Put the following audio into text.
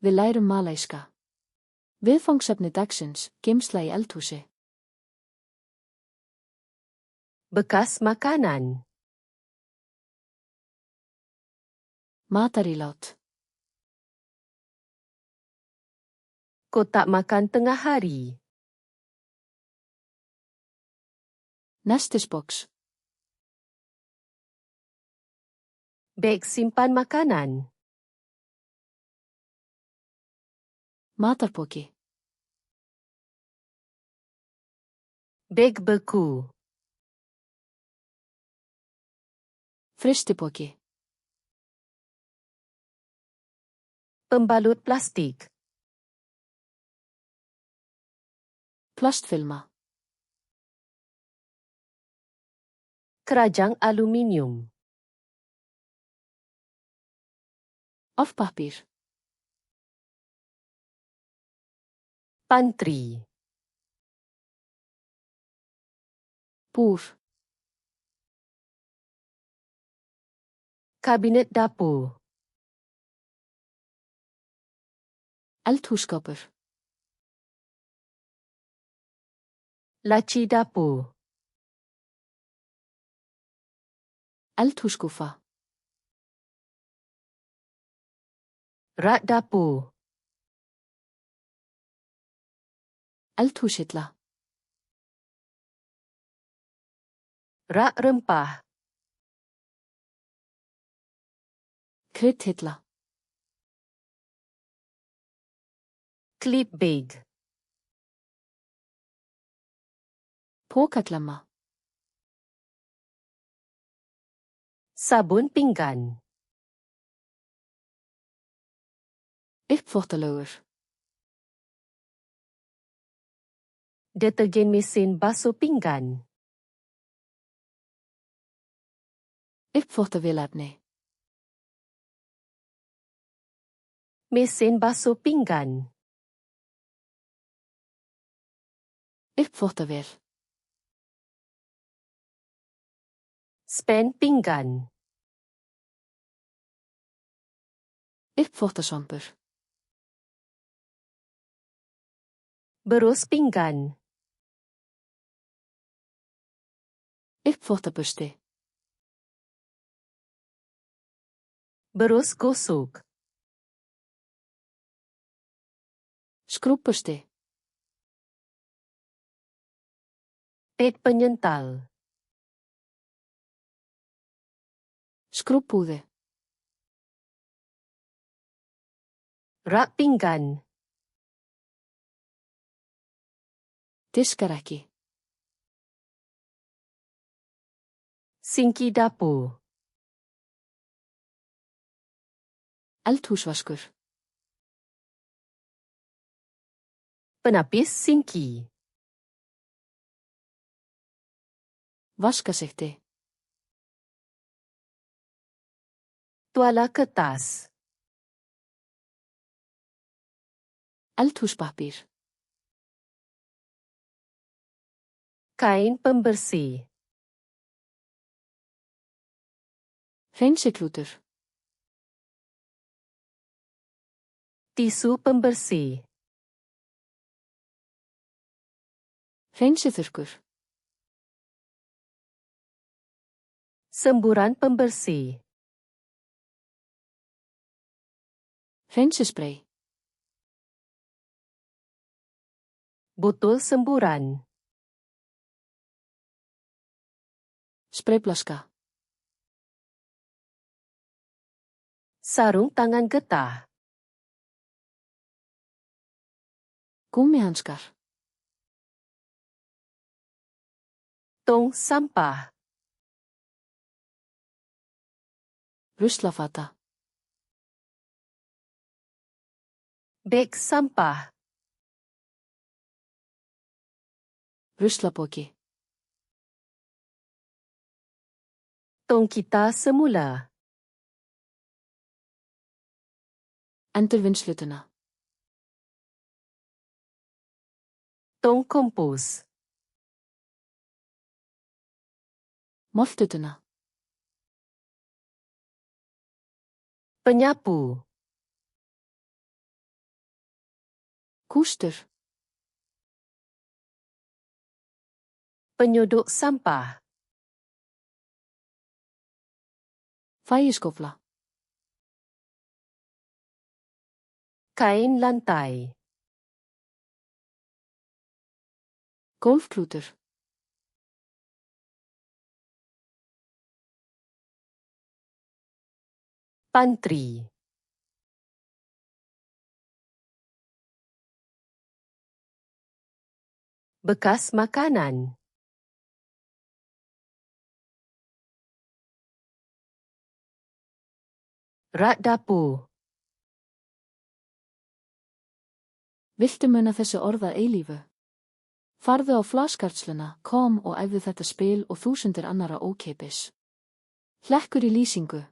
Við lærum malaíska. Viðfangsefni dagsins, geymsla í eldhúsi. Bekas makanan. Matarílát. Kotak makan tengah hari. Nestisbox. Beg simpan makanan. Matarpoki. Beg beku. Frystipoki. Pembalut plastik. Plastfilma. Kerajang aluminium. Afpapier. Pantry. Boer. Kabinet dapur. Eldhússkapur. Laci dapur. Eldhússkúffa. Rak dapur. Eldhúshilla. Rak rempah. Kryddhilla. Klip bag. Pokaklemma. Sabun pinggan. Uppþvottalaugur. Deterjen mesin basuh pinggan. Uppþvottavélarni. Mesin basuh pinggan. Uppþvottavél. Spen pinggan. Uppþvottasvampur. Berus pinggan. Uppþvottabursti. Berus gosok. Skrúbbursti. Pet penyental. Skrúbbúði. Rak pinggan. Diskarekki. Sinki dapur. Eldhúsvaskur. Penapis sinki. Vaskasikti. Tuala kertas. Eldhúspappír. Kain pembersih. Hreinsiklútur. Tisu pembersih. Hreinsithurkur. Semburan pembersih. Hreinsispray. Botol semburan. Sprayplaska. Sarung tangan getah. Gummihanskar. Tong sampah. Ruslafata. Beg sampah. Ruslapoki. Tong kita semula. Endurvinnslutuna. Tong kompos. Moltutuna. Penyapu. Kústur. Penyodok sampah. Þægiskófla. Kain lantai. Gólfklútur. Pantry. Bekas makanan. Rak dapur. Viltu muna þessi orð að eilífu? Farðu á flashcards.com og æfðu þetta spil og þúsundir annarra ókeypis. Hlekkur í lýsingu.